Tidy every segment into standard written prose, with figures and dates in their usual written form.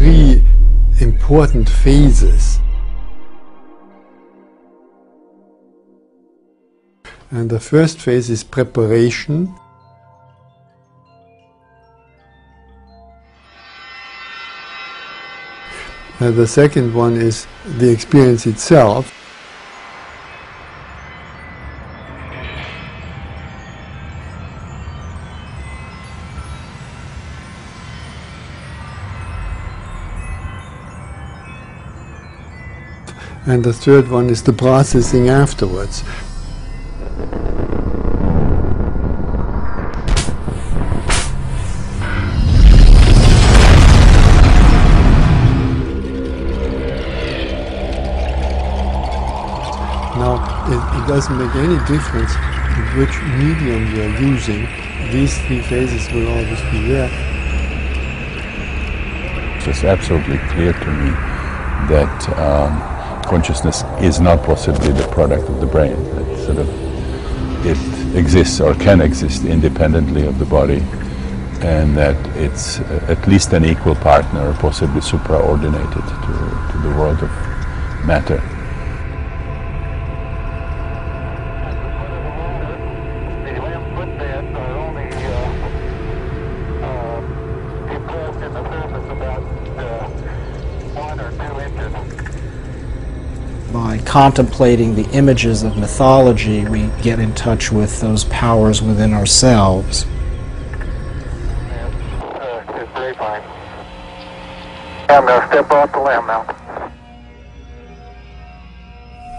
three important phases. And the first phase is preparation. And the second one is the experience itself. And the third one is the processing afterwards. Now, it doesn't make any difference which medium you are using. These three phases will always be there. It's absolutely clear to me that consciousness is not possibly the product of the brain. It exists or can exist independently of the body, and that it's at least an equal partner, or possibly supraordinated to the world of matter. By contemplating the images of mythology, we get in touch with those powers within ourselves. It's very fine. I'm going to step off the limb now.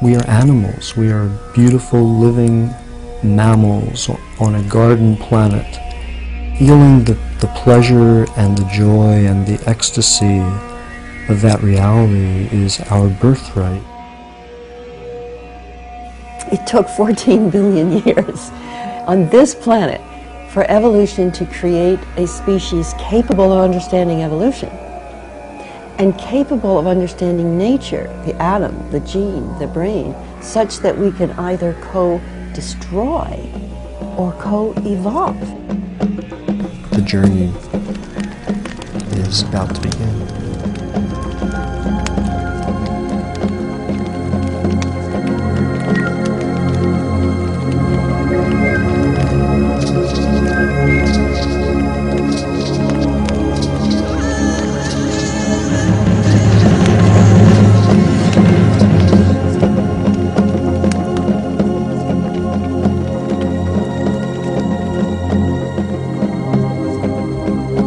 We are animals. We are beautiful, living mammals on a garden planet. Feeling the pleasure and the joy and the ecstasy of that reality is our birthright. It took 14 billion years on this planet for evolution to create a species capable of understanding evolution and capable of understanding nature, the atom, the gene, the brain, such that we can either co-destroy or co-evolve. The journey is about to begin.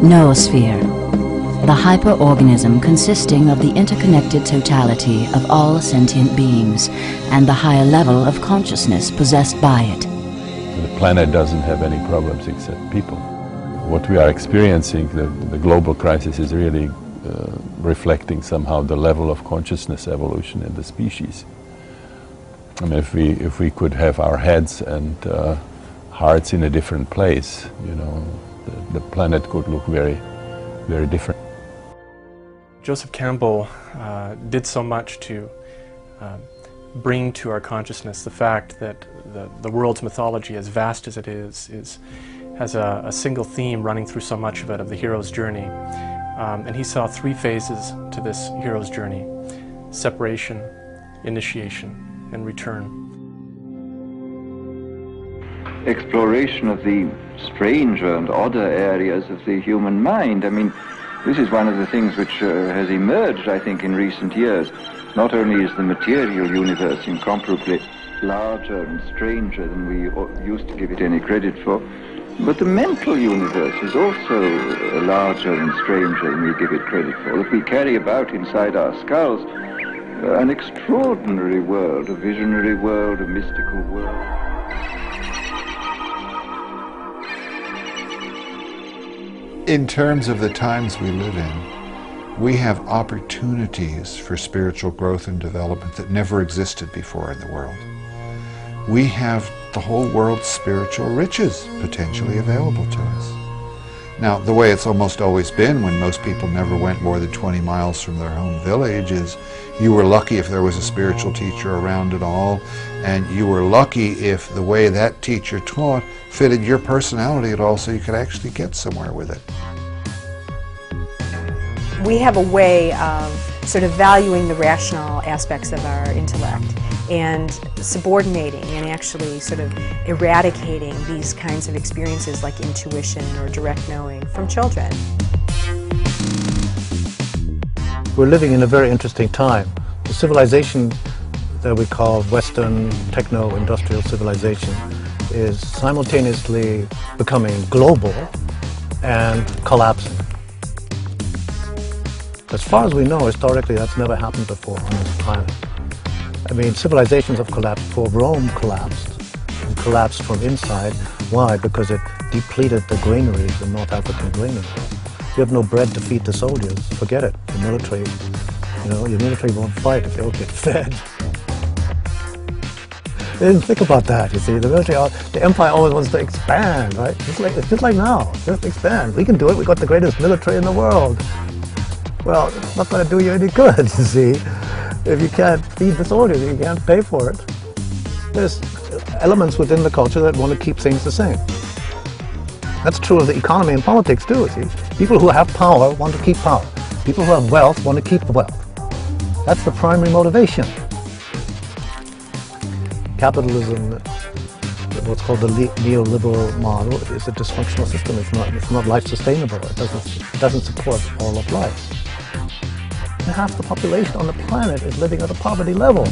Noosphere, the hyperorganism consisting of the interconnected totality of all sentient beings and the higher level of consciousness possessed by it. The planet doesn't have any problems except people. What we are experiencing, the global crisis, is really reflecting somehow the level of consciousness evolution in the species. I mean, if we could have our heads and hearts in a different place, you know, the planet could look very, very different. Joseph Campbell did so much to bring to our consciousness the fact that the world's mythology, as vast as it is has a single theme running through so much of it, of the hero's journey. And he saw three phases to this hero's journey: separation, initiation, and return. Exploration of the stranger and odder areas of the human mind. I mean, this is one of the things which has emerged, I think, in recent years. Not only is the material universe incomparably larger and stranger than we used to give it any credit for, but the mental universe is also larger and stranger than we give it credit for. That we carry about inside our skulls an extraordinary world, a visionary world, a mystical world. In terms of the times we live in, we have opportunities for spiritual growth and development that never existed before in the world. We have the whole world's spiritual riches potentially available to us. Now, the way it's almost always been when most people never went more than 20 miles from their home village is you were lucky if there was a spiritual teacher around at all, and you were lucky if the way that teacher taught fitted your personality at all, so you could actually get somewhere with it. We have a way of sort of valuing the rational aspects of our intellect and subordinating and actually sort of eradicating these kinds of experiences like intuition or direct knowing from children. We're living in a very interesting time. The civilization that we call Western techno-industrial civilization is simultaneously becoming global and collapsing. As far as we know, historically, that's never happened before on this planet. I mean, civilizations have collapsed before. Rome collapsed, and collapsed from inside. Why? Because it depleted the granaries, the North African granaries. You have no bread to feed the soldiers, forget it. The military, your military won't fight if they don't get fed. They didn't think about that, you see. The military, the empire always wants to expand, right? It's just like now, just expand. We can do it, we got the greatest military in the world. Well, it's not going to do you any good, you see. If you can't feed the soldiers, you can't pay for it. There's elements within the culture that want to keep things the same. That's true of the economy and politics too, see. People who have power want to keep power. People who have wealth want to keep the wealth. That's the primary motivation. Capitalism, what's called the neoliberal model, is a dysfunctional system. It's not life sustainable. It doesn't support all of life. And half the population on the planet is living at a poverty level.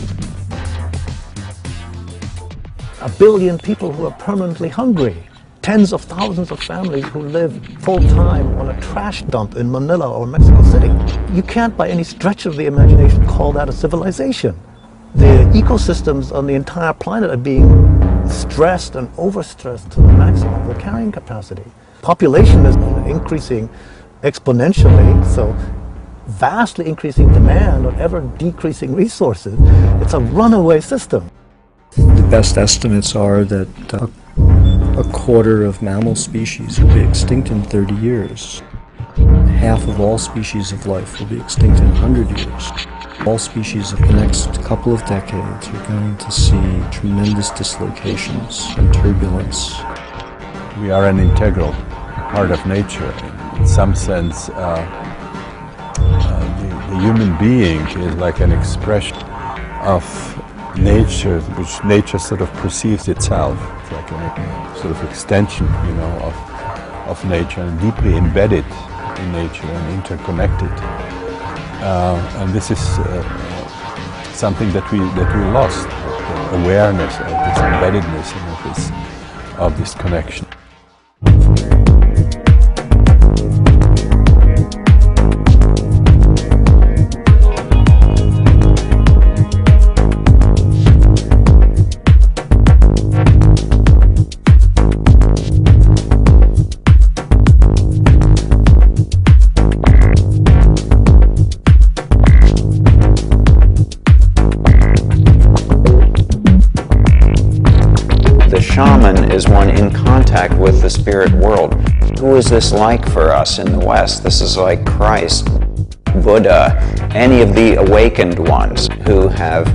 1 billion people who are permanently hungry. Tens of thousands of families who live full-time on a trash dump in Manila or Mexico City. You can't by any stretch of the imagination call that a civilization. The ecosystems on the entire planet are being stressed and overstressed to the maximum of their carrying capacity. Population is increasing exponentially, so vastly increasing demand on ever decreasing resources. It's a runaway system. The best estimates are that a quarter of mammal species will be extinct in 30 years. Half of all species of life will be extinct in 100 years. All species of the next couple of decades are going to see tremendous dislocations and turbulence. We are an integral part of nature. In some sense, the human being is like an expression of nature, which nature sort of perceives itself. It's like a sort of extension, of nature, and deeply embedded in nature and interconnected. And this is something that we lost, the awareness of this embeddedness and of this connection. Shaman is one in contact with the spirit world. Who is this like for us in the West? This is like Christ, Buddha, any of the awakened ones who have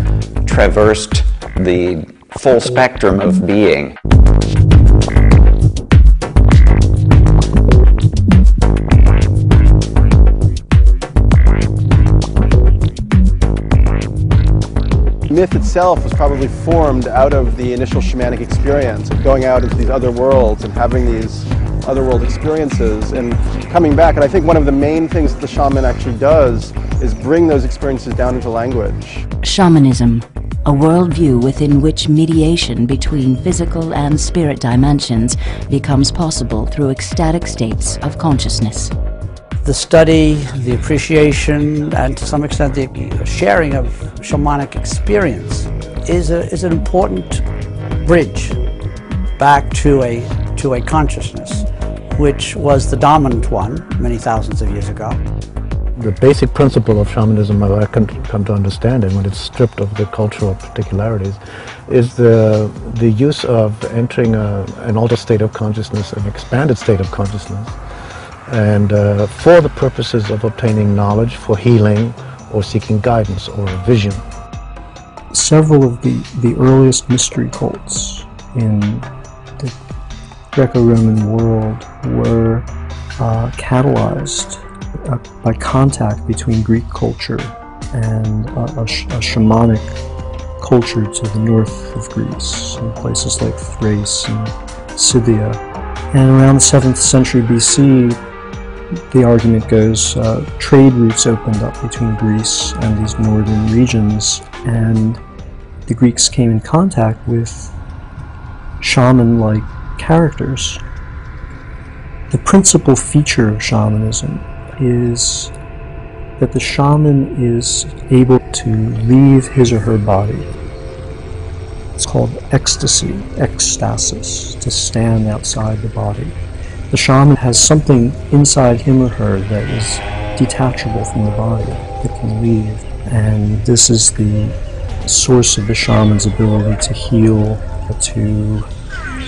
traversed the full spectrum of being. Myth itself was probably formed out of the initial shamanic experience of going out into these other worlds and having these otherworld experiences and coming back. And I think one of the main things that the shaman actually does is bring those experiences down into language. Shamanism, a worldview within which mediation between physical and spirit dimensions becomes possible through ecstatic states of consciousness. The study, the appreciation, and to some extent the sharing of shamanic experience is an important bridge back to a consciousness, which was the dominant one many thousands of years ago. The basic principle of shamanism, I come to understand it when it's stripped of the cultural particularities, is the use of entering an altered state of consciousness, an expanded state of consciousness, and for the purposes of obtaining knowledge, for healing, or seeking guidance or vision. Several of the earliest mystery cults in the Greco-Roman world were catalyzed by contact between Greek culture and a shamanic culture to the north of Greece, in places like Thrace and Scythia. And around the 7th century BC, the argument goes, trade routes opened up between Greece and these northern regions, and the Greeks came in contact with shaman-like characters. The principal feature of shamanism is that the shaman is able to leave his or her body. It's called ecstasy, ecstasis, to stand outside the body. The shaman has something inside him or her that is detachable from the body, that can leave. And this is the source of the shaman's ability to heal, to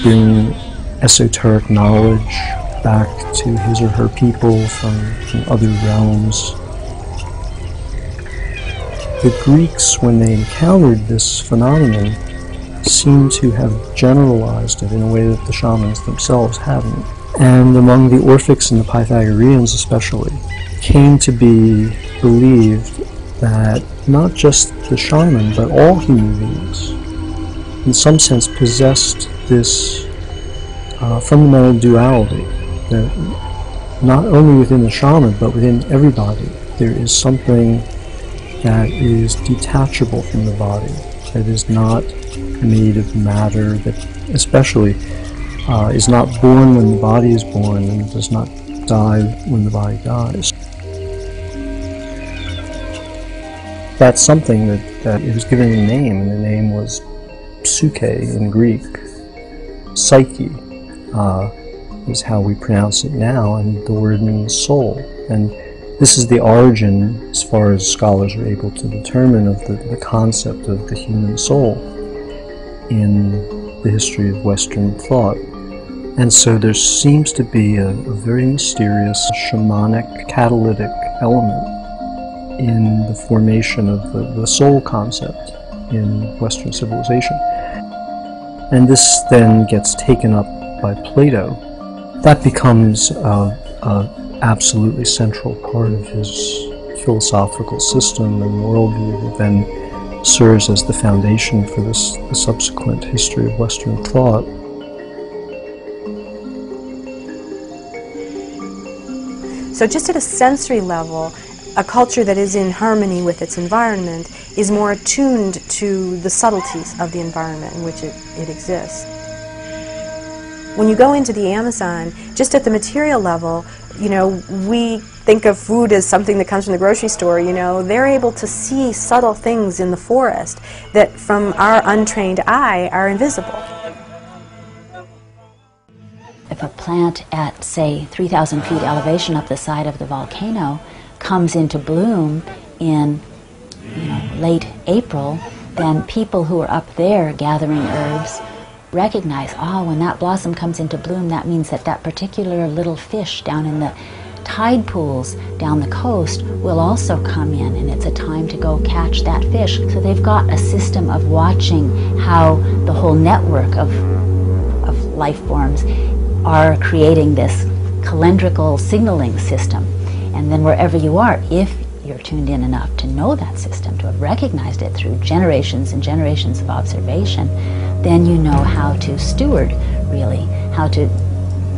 bring esoteric knowledge back to his or her people from other realms. The Greeks, when they encountered this phenomenon, seem to have generalized it in a way that the shamans themselves hadn't. And among the Orphics and the Pythagoreans especially, came to be believed that not just the shaman, but all human beings, in some sense possessed this fundamental duality, that not only within the shaman, but within everybody, there is something that is detachable from the body, that is not made of matter, that especially is not born when the body is born and does not die when the body dies. That's something that it was given a name, and the name was Psyche in Greek. Psyche is how we pronounce it now, and the word means soul. And this is the origin, as far as scholars are able to determine, of the concept of the human soul in the history of Western thought. And so there seems to be a very mysterious shamanic catalytic element in the formation of the soul concept in Western civilization. And this then gets taken up by Plato. That becomes an absolutely central part of his philosophical system and worldview that then serves as the foundation for the subsequent history of Western thought. So just at a sensory level, a culture that is in harmony with its environment is more attuned to the subtleties of the environment in which it exists. When you go into the Amazon, just at the material level, you know, we think of food as something that comes from the grocery store, you know, they're able to see subtle things in the forest that from our untrained eye are invisible. If a plant at, say, 3,000 feet elevation up the side of the volcano comes into bloom in, you know, late April, then people who are up there gathering herbs recognize, oh, when that blossom comes into bloom, that means that that particular little fish down in the tide pools down the coast will also come in, and it's a time to go catch that fish. So they've got a system of watching how the whole network of life forms are creating this calendrical signaling system. And then wherever you are, if you're tuned in enough to know that system, to have recognized it through generations and generations of observation, then you know how to steward, really, how to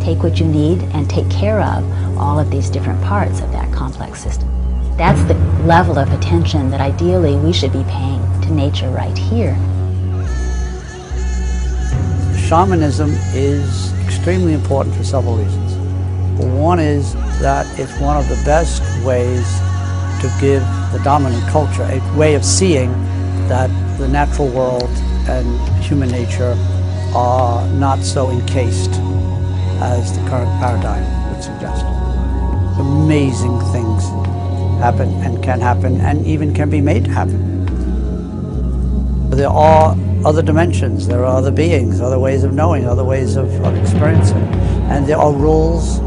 take what you need and take care of all of these different parts of that complex system. That's the level of attention that ideally we should be paying to nature right here. Shamanism is extremely important for several reasons. One is that it's one of the best ways to give the dominant culture a way of seeing that the natural world and human nature are not so encased as the current paradigm would suggest. Amazing things happen and even can be made to happen. There are other dimensions, there are other beings, other ways of knowing, other ways of experiencing, and there are rules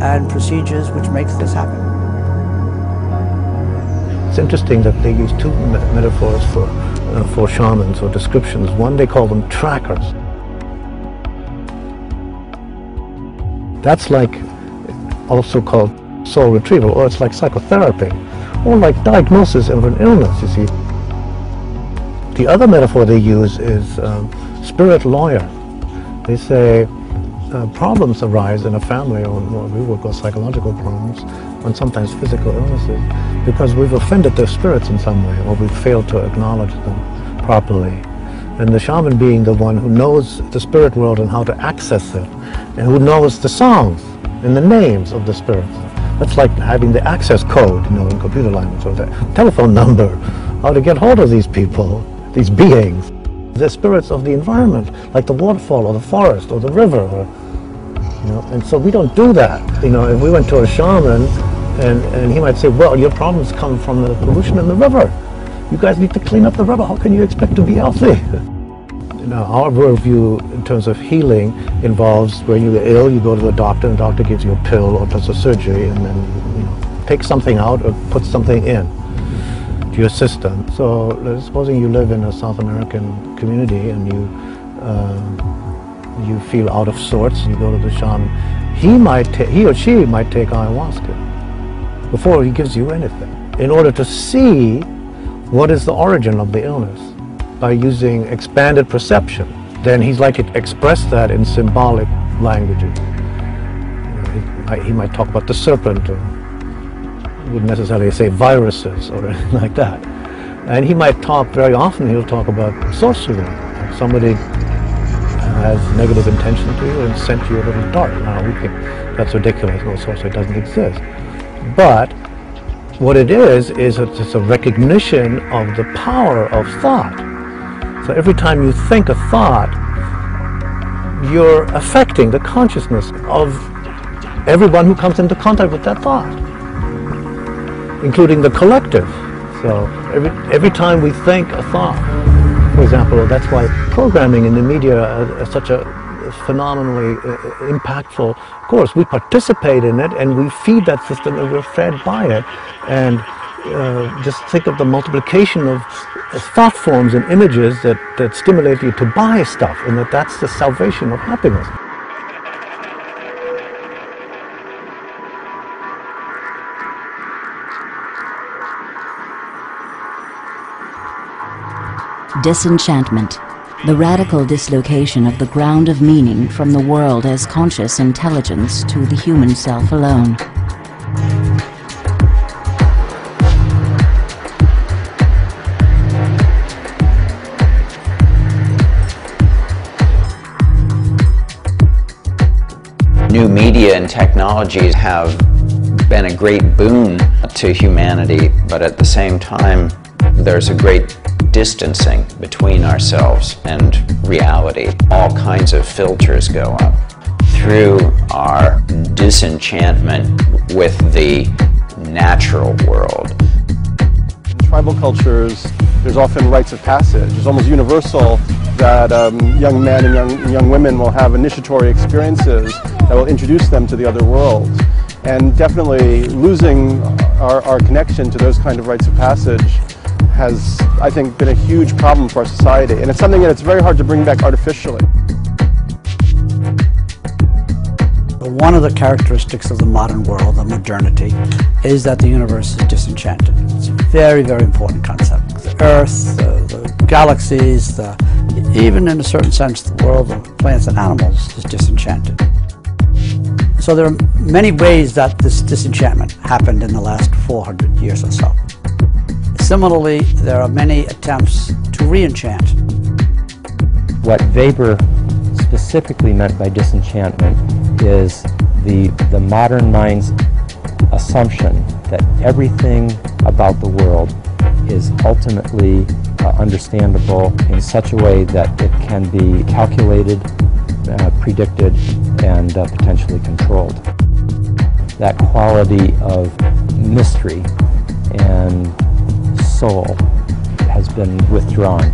and procedures which makes this happen. It's interesting that they use two metaphors for shamans or descriptions. One, they call them trackers. That's like also called soul retrieval, or it's like psychotherapy, or like diagnosis of an illness, you see. The other metaphor they use is spirit lawyer. They say problems arise in a family, or we would call psychological problems, and sometimes physical illnesses, because we've offended their spirits in some way, or we've failed to acknowledge them properly. And the shaman being the one who knows the spirit world and how to access it, and who knows the songs and the names of the spirits. That's like having the access code, you know, in computer language, or the telephone number, how to get hold of these people, these beings. The spirits of the environment, like the waterfall or the forest or the river, or, you know, and so we don't do that. You know, if we went to a shaman and he might say, well, your problems come from the pollution in the river. You guys need to clean up the river. How can you expect to be healthy? You know, our worldview in terms of healing involves when you're ill, you go to the doctor, and the doctor gives you a pill or does a surgery, and then, you know, takes something out or puts something in to your system. So supposing you live in a South American community and you feel out of sorts, you go to the shaman. He or she might take ayahuasca before he gives you anything, in order to see what is the origin of the illness by using expanded perception. Then he's like to express that in symbolic languages. You know, he might talk about the serpent, or he wouldn't necessarily say viruses or anything like that. And he might talk, very often he'll talk about sorcery. Like somebody has negative intention to you and sent you a little dart. Now we think that's ridiculous, no, sorcery doesn't exist. But what it is it's a recognition of the power of thought. So every time you think a thought, you're affecting the consciousness of everyone who comes into contact with that thought, including the collective. So every time we think a thought, for example, that's why programming in the media is such a phenomenally impactful. Of course, we participate in it and we feed that system and we're fed by it. And just think of the multiplication of thought forms and images that stimulate you to buy stuff, and that's the salvation of happiness. Disenchantment, the radical dislocation of the ground of meaning from the world as conscious intelligence to the human self alone. New media and technologies have been a great boon to humanity, but at the same time, there's a great distancing between ourselves and reality. All kinds of filters go up. Through our disenchantment with the natural world. In tribal cultures, there's often rites of passage. It's almost universal that young men and young women will have initiatory experiences that will introduce them to the other world. And definitely losing our connection to those kind of rites of passage has, I think, been a huge problem for our society. And it's something that it's very hard to bring back artificially. One of the characteristics of the modern world, of modernity, is that the universe is disenchanted. It's a very, very important concept. The Earth, the galaxies, even in a certain sense, the world of plants and animals is disenchanted. So there are many ways that this disenchantment happened in the last 400 years or so. Similarly, there are many attempts to re-enchant. What Weber specifically meant by disenchantment is the modern mind's assumption that everything about the world is ultimately understandable in such a way that it can be calculated, predicted, and potentially controlled. That quality of mystery and soul has been withdrawn.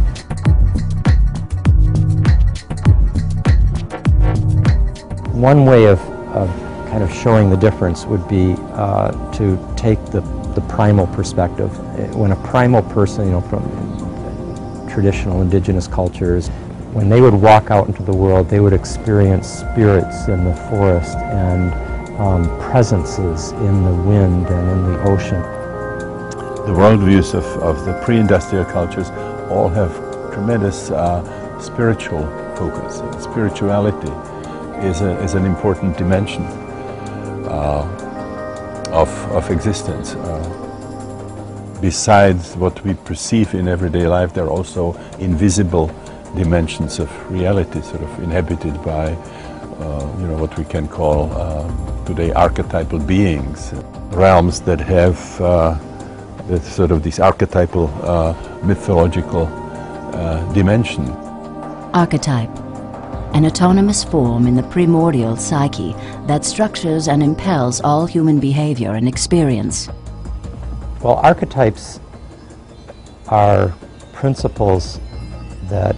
One way of kind of showing the difference would be to take the primal perspective. When a primal person, you know, from traditional indigenous cultures, when they would walk out into the world, they would experience spirits in the forest, and presences in the wind and in the ocean. The worldviews of the pre-industrial cultures all have tremendous spiritual focus. Spirituality is an important dimension of existence. Besides what we perceive in everyday life, there are also invisible dimensions of reality, sort of inhabited by, what we can call today archetypal beings, realms that have sort of this archetypal mythological dimension. Archetype, an autonomous form in the primordial psyche that structures and impels all human behavior and experience. Well, archetypes are principles that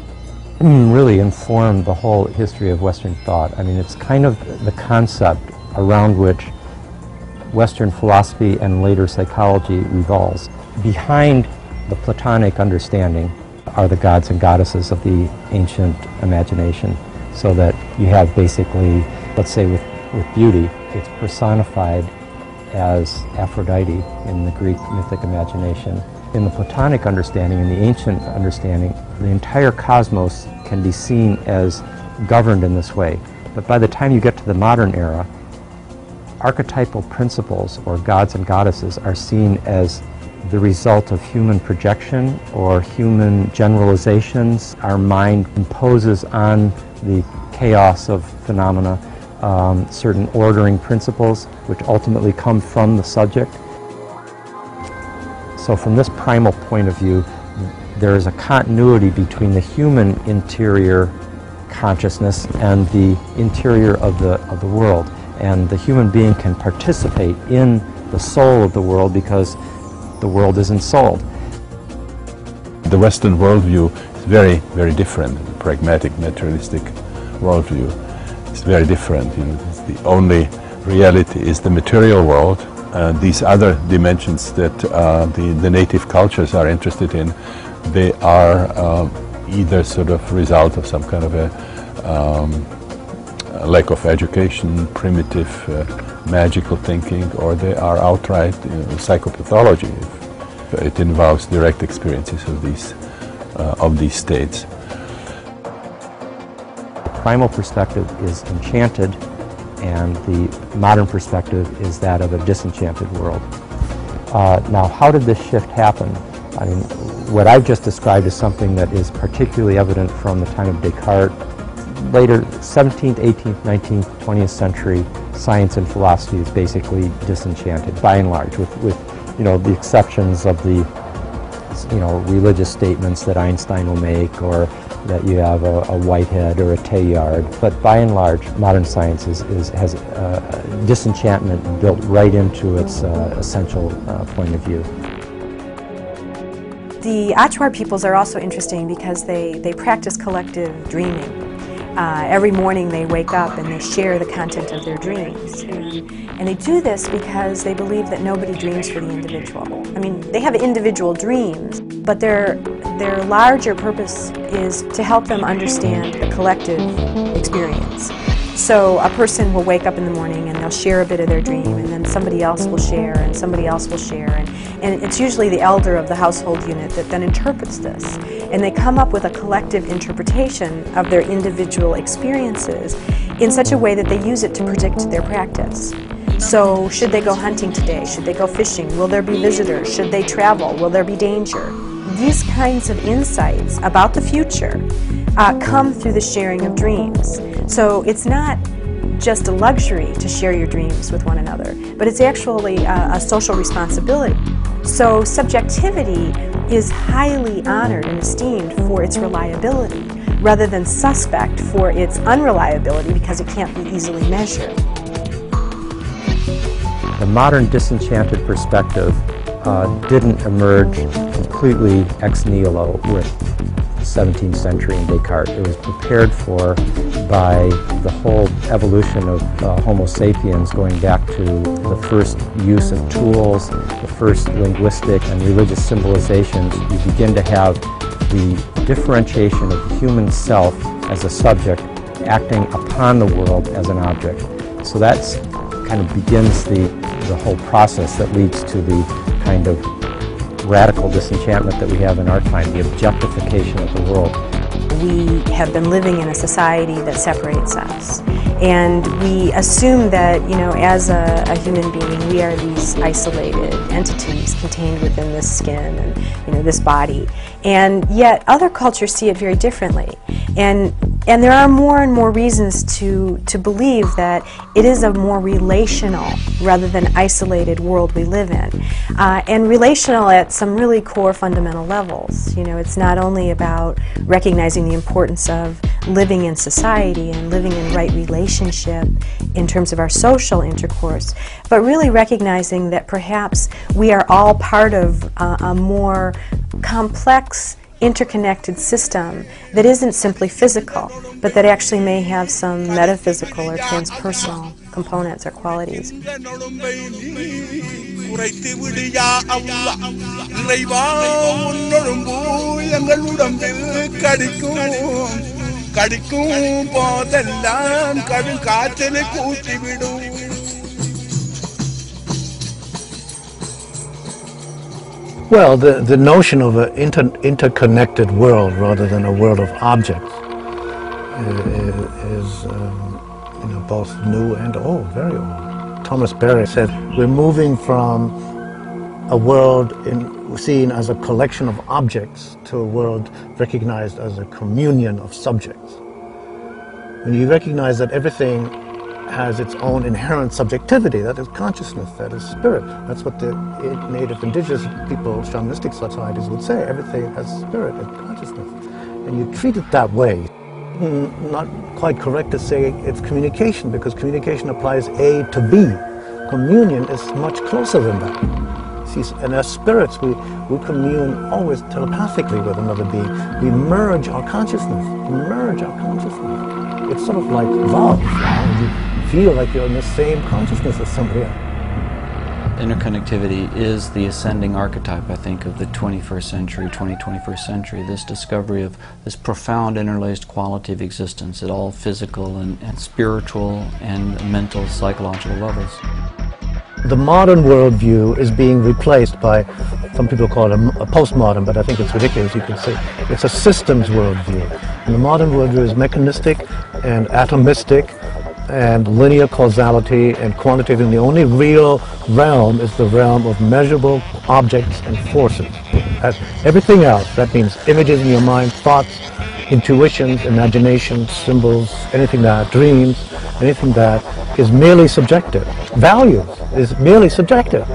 really inform the whole history of Western thought. I mean, it's kind of the concept around which Western philosophy and later psychology revolves. Behind the Platonic understanding are the gods and goddesses of the ancient imagination, so that you have basically, let's say with beauty, it's personified as Aphrodite in the Greek mythic imagination. In the Platonic understanding, in the ancient understanding, the entire cosmos can be seen as governed in this way. But by the time you get to the modern era, archetypal principles, or gods and goddesses, are seen as the result of human projection or human generalizations. Our mind imposes on the chaos of phenomena certain ordering principles which ultimately come from the subject. So from this primal point of view, there is a continuity between the human interior consciousness and the interior of the world. And the human being can participate in the soul of the world because the world is ensouled. The Western worldview is very, very different. The pragmatic, materialistic worldview is very different. The only reality is the material world. These other dimensions that the native cultures are interested in, they are either sort of result of some kind of a lack of education, primitive magical thinking, or they are outright psychopathology. It involves direct experiences of these states. The primal perspective is enchanted, and the modern perspective is that of a disenchanted world. Now, how did this shift happen? I mean, what I've just described is something that is particularly evident from the time of Descartes. Later 17th, 18th, 19th, 20th century science and philosophy is basically disenchanted by and large, with the exceptions of the religious statements that Einstein will make, or that you have a Whitehead or a Teilhard. But by and large, modern science has disenchantment built right into its essential point of view. The Achuar peoples are also interesting because they practice collective dreaming. Every morning they wake up and they share the content of their dreams. And they do this because they believe that nobody dreams for the individual. I mean, they have individual dreams, but their larger purpose is to help them understand the collective experience. So a person will wake up in the morning and they'll share a bit of their dream, and then somebody else will share, and somebody else will share, and it's usually the elder of the household unit that then interprets this. And they come up with a collective interpretation of their individual experiences in such a way that they use it to predict their practice. So should they go hunting today? Should they go fishing? Will there be visitors? Should they travel? Will there be danger? These kinds of insights about the future come through the sharing of dreams. So it's not just a luxury to share your dreams with one another, but it's actually a social responsibility. So subjectivity is highly honored and esteemed for its reliability, rather than suspect for its unreliability because it can't be easily measured. The modern disenchanted perspective didn't emerge completely ex nihilo with the 17th century and Descartes. It was prepared for by the whole evolution of Homo sapiens, going back to the first use of tools, the first linguistic and religious civilizations. You begin to have the differentiation of the human self as a subject acting upon the world as an object. So that's kind of begins the whole process that leads to the kind of radical disenchantment that we have in our time, the objectification of the world. We have been living in a society that separates us, and we assume that, you know, as a human being, we are these isolated entities contained within this skin and, you know, this body. And yet other cultures see it very differently. And there are more and more reasons to believe that it is a more relational rather than isolated world we live in. And relational at some really core fundamental levels. You know, it's not only about recognizing the importance of living in society and living in right relationship in terms of our social intercourse, but really recognizing that perhaps we are all part of a more complex, interconnected system that isn't simply physical, but that actually may have some metaphysical or transpersonal components or qualities. Well, the notion of an interconnected world rather than a world of objects is you know, both new and old, very old. Thomas Berry said, we're moving from a world seen as a collection of objects to a world recognized as a communion of subjects. When you recognize that everything has its own inherent subjectivity, that is consciousness, that is spirit. That's what the native indigenous people, shamanistic societies would say. Everything has spirit and consciousness. And you treat it that way. Not quite correct to say it's communication, because communication applies A to B. Communion is much closer than that. See, and as spirits, we commune always telepathically with another being. We merge our consciousness. We merge our consciousness. It's sort of like love. You feel like you're in the same consciousness as somebody else. Interconnectivity is the ascending archetype, I think, of the 21st century, 21st century, this discovery of this profound interlaced quality of existence at all physical and spiritual and mental, psychological levels. The modern worldview is being replaced by, some people call it a postmodern, but I think it's ridiculous, you could say. It's a systems worldview. And the modern worldview is mechanistic and atomistic and linear causality and quantitative, and the only real realm is the realm of measurable objects and forces. Everything else, that means images in your mind, thoughts, intuitions, imaginations, symbols, anything that, dreams, anything that is merely subjective. Values is merely subjective.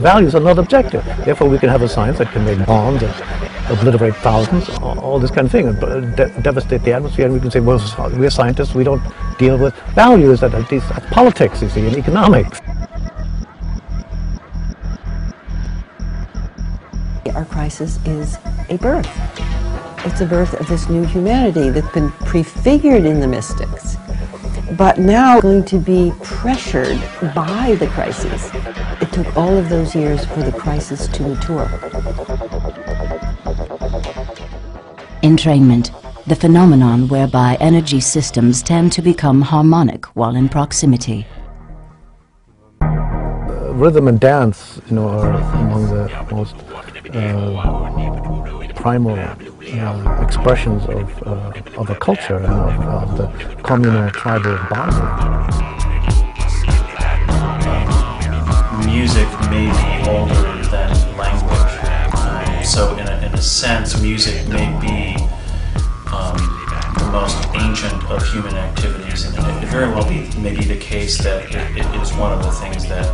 Values are not objective. Therefore we can have a science that can make bombs and obliterate thousands, all this kind of thing, and devastate the atmosphere, and we can say, well, we're scientists, we don't deal with values, that's politics, you see, and economics. Our crisis is a birth. It's a birth of this new humanity that's been prefigured in the mystics, but now going to be pressured by the crisis. It took all of those years for the crisis to mature. Entrainment, the phenomenon whereby energy systems tend to become harmonic while in proximity. Rhythm and dance, you know, are among the most primal expressions of a culture and of the communal tribal bonding. Music may be older than language, so in a sense, music may be the most ancient of human activities, and it very well may be the case that it is one of the things that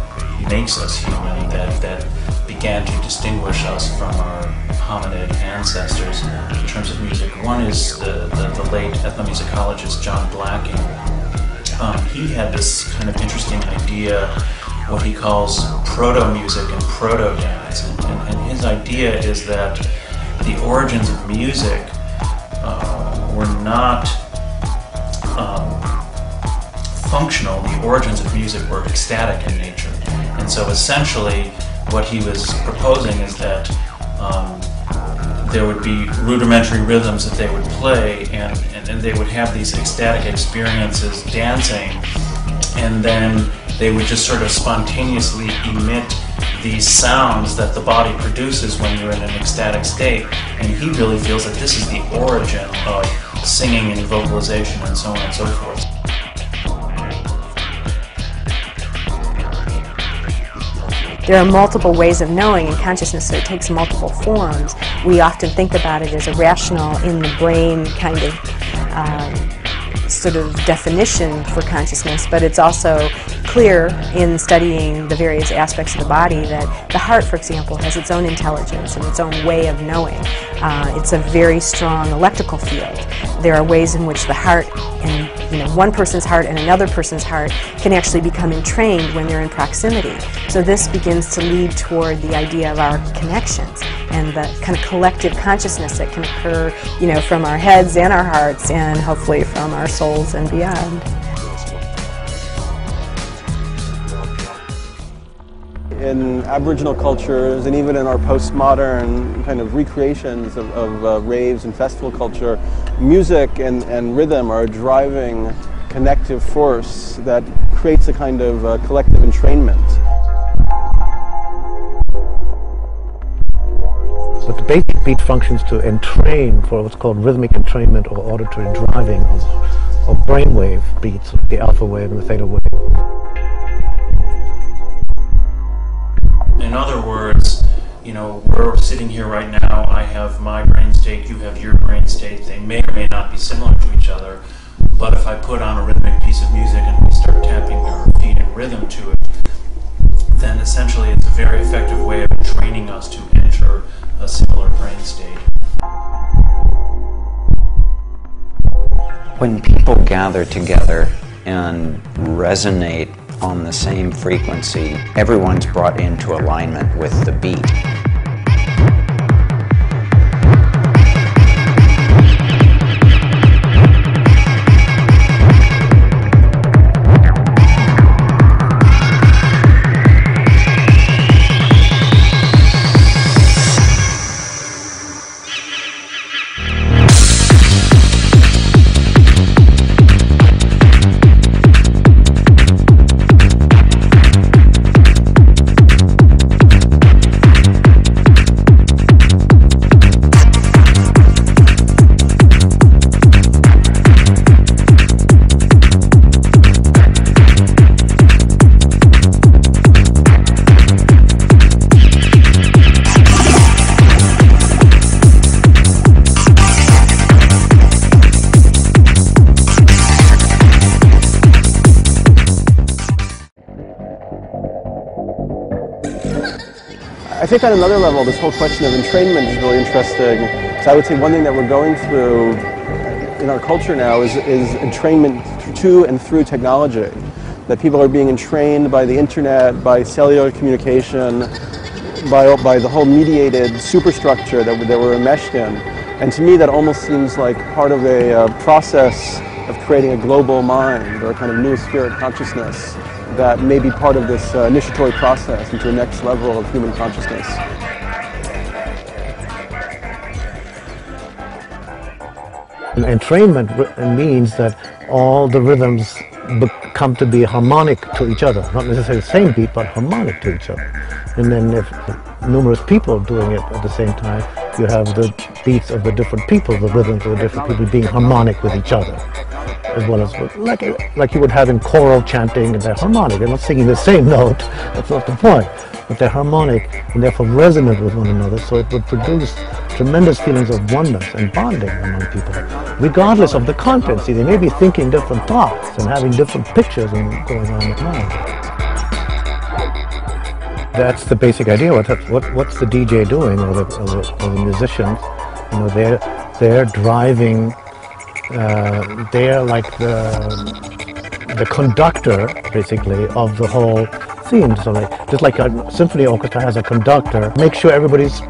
makes us human, that began to distinguish us from our hominid ancestors in terms of music. One is the late ethnomusicologist John Blacking. He had this kind of interesting idea, what he calls proto-music and proto-dance. And his idea is that the origins of music were not functional. The origins of music were ecstatic in nature. And so essentially what he was proposing is that there would be rudimentary rhythms that they would play, and they would have these ecstatic experiences dancing, and then they would just sort of spontaneously emit these sounds that the body produces when you're in an ecstatic state. And he really feels that this is the origin of singing and vocalization and so on and so forth. There are multiple ways of knowing in consciousness, so it takes multiple forms. We often think about it as a rational, in the brain kind of sort of definition for consciousness, but it's also clear in studying the various aspects of the body that the heart, for example, has its own intelligence and its own way of knowing. It's a very strong electrical field. There are ways in which the heart and one person's heart and another person's heart can actually become entrained when they're in proximity. So this begins to lead toward the idea of our connections and the kind of collective consciousness that can occur, from our heads and our hearts, and hopefully from our souls and beyond. In Aboriginal cultures, and even in our postmodern kind of recreations of raves and festival culture, music and rhythm are a driving connective force that creates a kind of collective entrainment. But the basic beat functions to entrain for what's called rhythmic entrainment or auditory driving of brainwave beats, the alpha wave and the theta wave. In other words, we're sitting here right now, I have my brain state, you have your brain state, they may or may not be similar to each other, but if I put on a rhythmic piece of music and we start tapping our feet in rhythm to it, then essentially it's a very effective way of training us to enter a similar brain state. When people gather together and resonate on the same frequency, everyone's brought into alignment with the beat. I think on another level, this whole question of entrainment is really interesting. So I would say one thing that we're going through in our culture now is entrainment to and through technology. That people are being entrained by the internet, by cellular communication, by the whole mediated superstructure that we're enmeshed in. And to me that almost seems like part of a process of creating a global mind, or a kind of new spirit consciousness that may be part of this initiatory process into a next level of human consciousness. Entrainment means that all the rhythms come to be harmonic to each other, not necessarily the same beat, but harmonic to each other. And then if numerous people doing it at the same time, you have the beats of the different people, the rhythms of the different people being harmonic with each other, as well as like you would have in choral chanting, and they're harmonic. They're not singing the same note, that's not the point, but they're harmonic and therefore resonant with one another, so it would produce tremendous feelings of oneness and bonding among people, regardless of the content. See, they may be thinking different thoughts and having different pictures going on in mind. That's the basic idea. What's the DJ doing, or the musicians? They're driving. They're like the conductor, basically, of the whole theme. So, just like a symphony orchestra has a conductor, make sure everybody's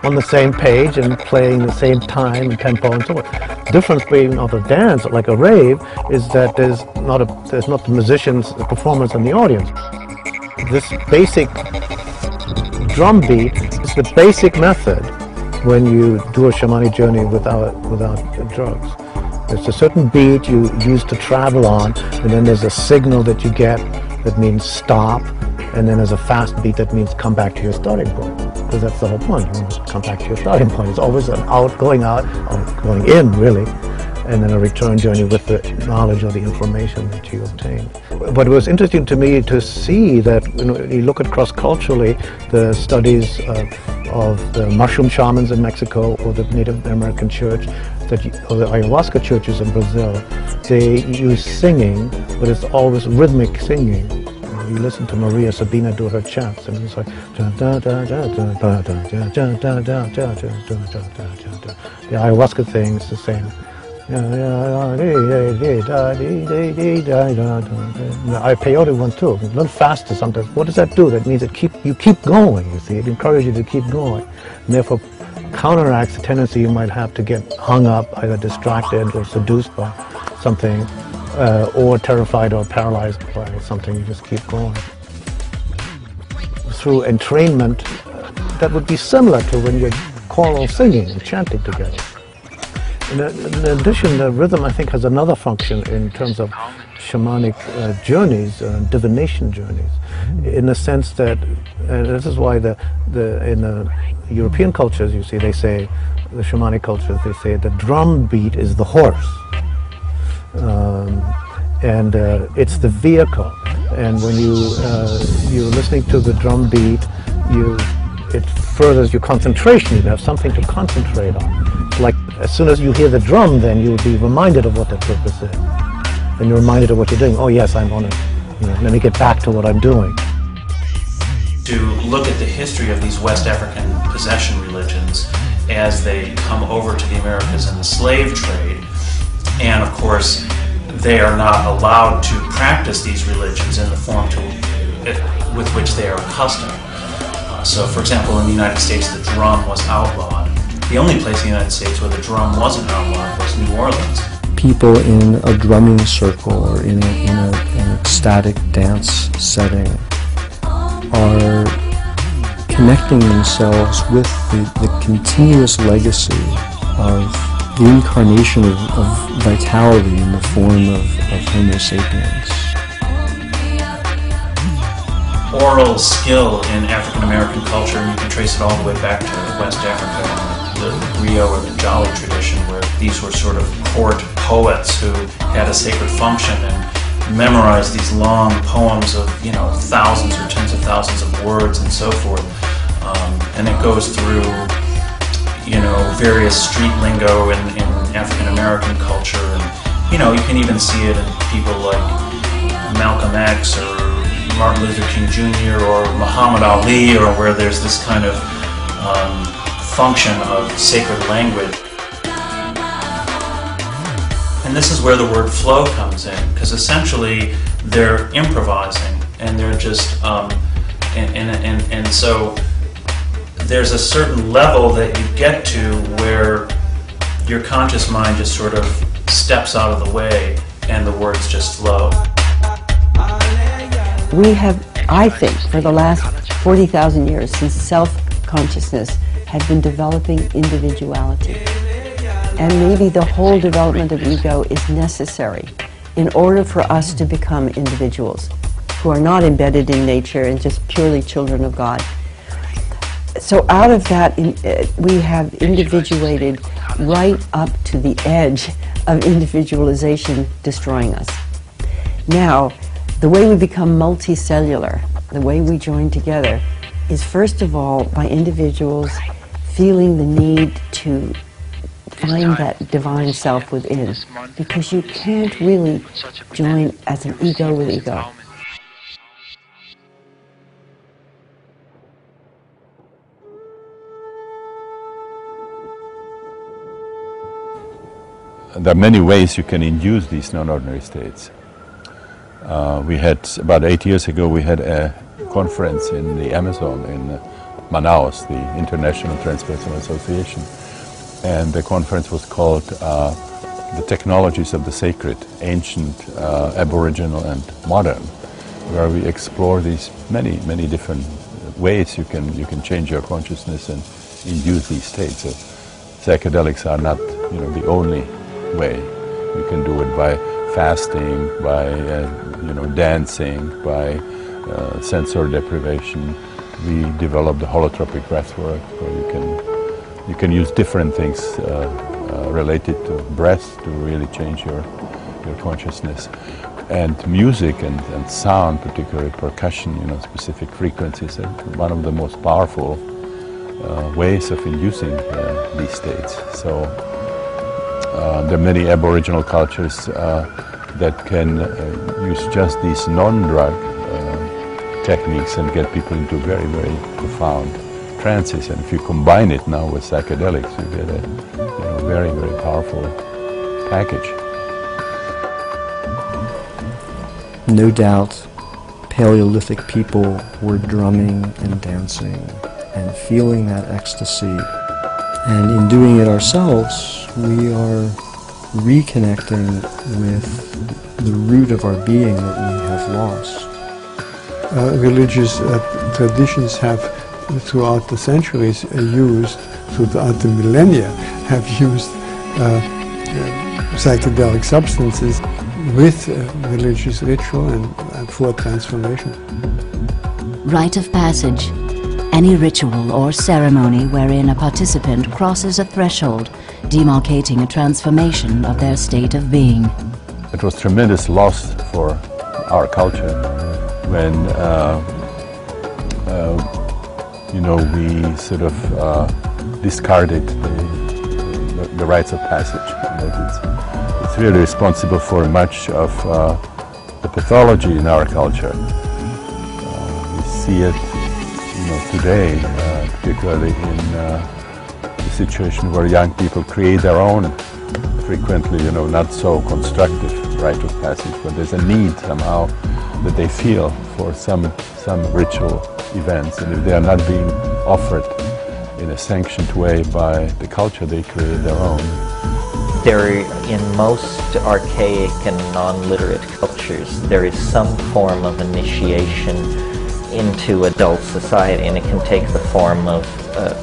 on the same page and playing the same time and tempo and so on. The difference between a dance, like a rave, is that there's not the musicians, the performers, and the audience. This basic drum beat is the basic method when you do a shamanic journey without drugs. There's a certain beat you use to travel on, and then there's a signal that you get that means stop, and then there's a fast beat that means come back to your starting point. Because that's the whole point. You want to come back to your starting point. It's always an going in, really, and then a return journey with the knowledge or the information that you obtained. But it was interesting to me to see that when you look at cross-culturally, the studies of the mushroom shamans in Mexico or the Native American church, or the ayahuasca churches in Brazil, they use singing, but it's always rhythmic singing. You listen to Maria Sabina do her chants, and it's like the ayahuasca thing is the same. The peyote one too, a little faster sometimes. What does that do? That means you keep going, you see. It encourages you to keep going. And therefore counteracts the tendency you might have to get hung up, either distracted or seduced by something, or terrified or paralyzed by something. You just keep going. Through entrainment, that would be similar to when you're choral singing and chanting together. In addition, the rhythm, I think, has another function in terms of shamanic journeys, divination journeys, in the sense that, this is why in the European cultures, you see, they say, the shamanic cultures, they say the drum beat is the horse. And it's the vehicle. And when you're listening to the drum beat, it furthers your concentration. You have something to concentrate on. Like as soon as you hear the drum, then you'll be reminded of what the purpose is. And you're reminded of what you're doing. Oh yes, I'm on it. Let me get back to what I'm doing. To look at the history of these West African possession religions as they come over to the Americas in the slave trade, and of course they are not allowed to practice these religions in the form with which they are accustomed. So for example, in the United States the drum was outlawed. The only place in the United States where the drum wasn't outlawed was New Orleans. People in a drumming circle or in an ecstatic dance setting are connecting themselves with the continuous legacy of the incarnation of vitality in the form of Homo sapiens. Oral skill in African American culture, and you can trace it all the way back to West Africa, the griot or the Jolly tradition, where these were sort of court poets who had a sacred function and memorized these long poems of thousands or tens of thousands of words and so forth. And it goes through various street lingo in African American culture, and you can even see it in people like Malcolm X or Martin Luther King Jr. or Muhammad Ali, or where there's this kind of function of sacred language. And this is where the word flow comes in, because essentially they're improvising and they're just and so there's a certain level that you get to where your conscious mind just sort of steps out of the way and the words just flow. We have, I think, for the last 40,000 years, since self-consciousness had been developing individuality. And maybe the whole development of ego is necessary in order for us to become individuals who are not embedded in nature and just purely children of God. So out of that, we have individuated right up to the edge of individualization destroying us. Now, the way we become multicellular, the way we join together, is first of all by individuals feeling the need to find that divine self within, because you can't really join as an ego with ego. There are many ways you can induce these non-ordinary states. We had, about 8 years ago, we had a conference in the Amazon in Manaus, the International Transpersonal Association. And the conference was called The Technologies of the Sacred, Ancient, Aboriginal and Modern, where we explore these many different ways you can change your consciousness and induce these states. So psychedelics are not the only way. You can do it by fasting, by dancing, by sensory deprivation. We developed the holotropic breathwork, where you can use different things related to breath to really change your consciousness. And music and sound, particularly percussion, specific frequencies, are one of the most powerful ways of inducing these states. So there are many Aboriginal cultures that can use just these non-drug techniques and get people into very, very profound trances. And if you combine it now with psychedelics, you get a very, very powerful package. No doubt, Paleolithic people were drumming and dancing and feeling that ecstasy. And in doing it ourselves, we are reconnecting with the root of our being that we have lost. Religious traditions have, throughout the centuries, throughout the millennia, have used psychedelic substances with religious ritual and for transformation. Rite of passage. Any ritual or ceremony wherein a participant crosses a threshold, demarcating a transformation of their state of being. It was tremendous loss for our culture when we sort of discarded the rites of passage. It's really responsible for much of the pathology in our culture. We see it, today, particularly in the situation where young people create their own, frequently, not so constructive rite of passage, but there's a need somehow that they feel for some ritual events, and if they are not being offered in a sanctioned way by the culture, they create their own. In most archaic and non-literate cultures, there is some form of initiation into adult society, and it can take the form of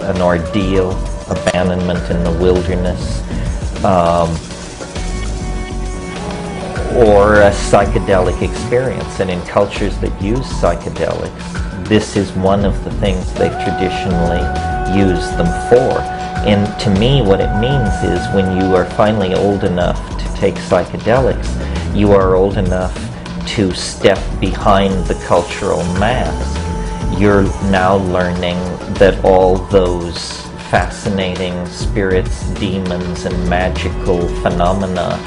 an ordeal, abandonment in the wilderness, or a psychedelic experience. And in cultures that use psychedelics, this is one of the things they've traditionally used them for. And to me, what it means is when you are finally old enough to take psychedelics, you are old enough to step behind the cultural mask. You're now learning that all those fascinating spirits, demons, and magical phenomena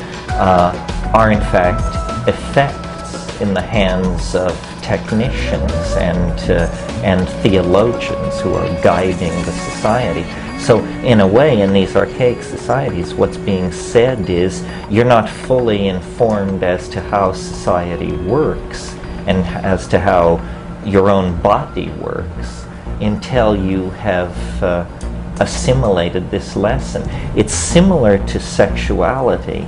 are in fact effects in the hands of technicians and theologians who are guiding the society. So in a way, in these archaic societies, what's being said is you're not fully informed as to how society works and as to how your own body works until you have assimilated this lesson. It's similar to sexuality,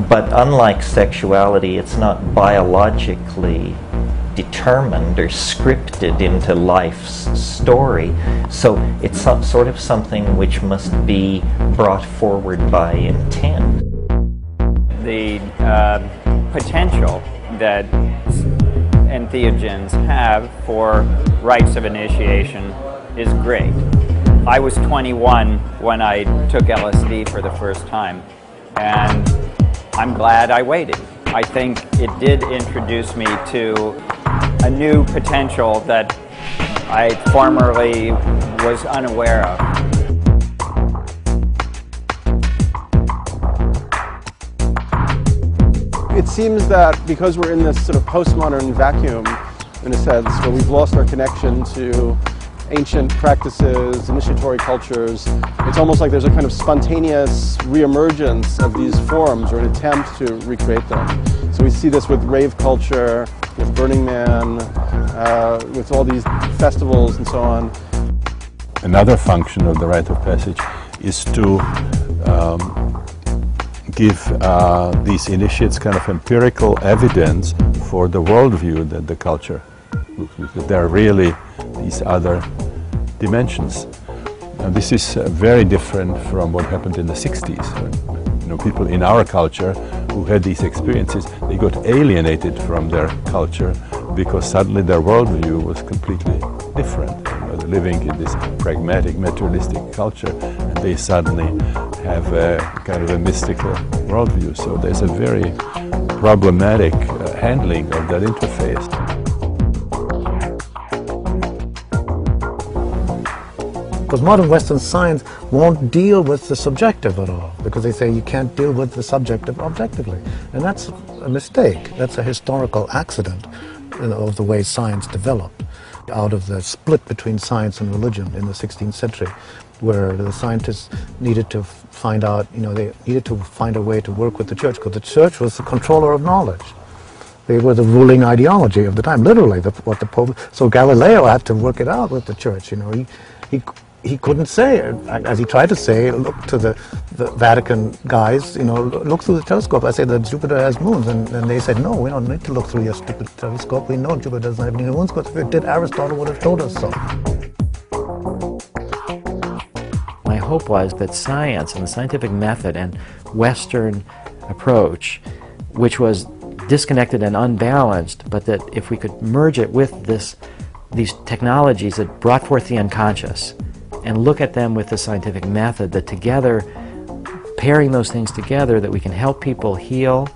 but unlike sexuality, it's not biologically determined or scripted into life's story. So it's sort of something which must be brought forward by intent. The potential that entheogens have for rites of initiation is great. I was 21 when I took LSD for the first time, and I'm glad I waited. I think it did introduce me to a new potential that I formerly was unaware of. It seems that because we're in this sort of postmodern vacuum, in a sense, where we've lost our connection to ancient practices, initiatory cultures, it's almost like there's a kind of spontaneous reemergence of these forms or an attempt to recreate them. So we see this with rave culture, with Burning Man, with all these festivals and so on. Another function of the rite of passage is to give these initiates kind of empirical evidence for the worldview that the culture looks, because there are really these other dimensions. And this is very different from what happened in the 60s. People in our culture who had these experiences, they got alienated from their culture because suddenly their worldview was completely different. You know, they're living in this pragmatic, materialistic culture, and they suddenly have a kind of a mystical worldview. So there's a very problematic handling of that interface. Because modern Western science won't deal with the subjective at all, because they say you can't deal with the subjective objectively. And that's a mistake. That's a historical accident, you know, of the way science developed out of the split between science and religion in the 16th century, where the scientists needed to find out, you know, they needed to find a way to work with the church, because the church was the controller of knowledge. They were the ruling ideology of the time, literally, what the Pope... So Galileo had to work it out with the church, you know. He couldn't say, as he tried to say, look to the Vatican guys, you know, look through the telescope. I said that Jupiter has moons, and they said, no, we don't need to look through your stupid telescope. We know Jupiter doesn't have any moons, because if it did, Aristotle would have told us so. My hope was that science and the scientific method and Western approach, which was disconnected and unbalanced, but that if we could merge it with these technologies that brought forth the unconscious, and look at them with the scientific method, that together, pairing those things together, that we can help people heal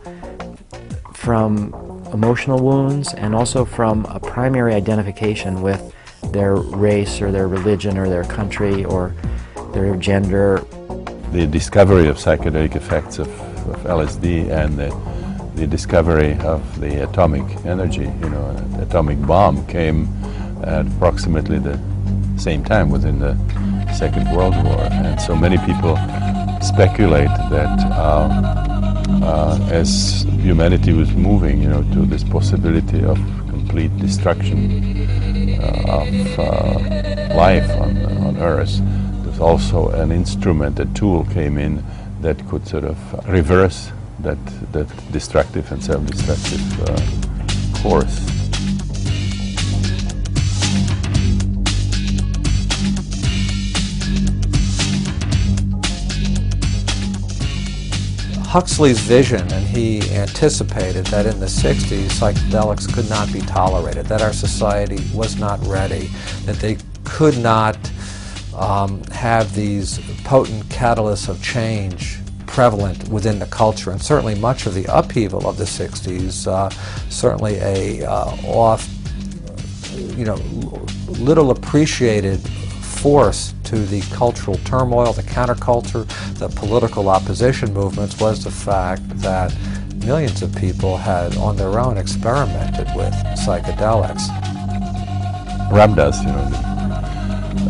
from emotional wounds and also from a primary identification with their race or their religion or their country or their gender. The discovery of psychedelic effects of LSD and the discovery of the atomic energy, you know, an atomic bomb came at approximately the same time, within the Second World War, and so many people speculate that as humanity was moving, you know, to this possibility of complete destruction of life on Earth, there's also an instrument, a tool came in that could sort of reverse that destructive and self-destructive course. Huxley's vision, and he anticipated that in the 60s psychedelics could not be tolerated, that our society was not ready, that they could not have these potent catalysts of change prevalent within the culture, and certainly much of the upheaval of the 60s, certainly a little appreciated force to the cultural turmoil, the counterculture, the political opposition movements, was the fact that millions of people had on their own experimented with psychedelics. Ramdas, you know,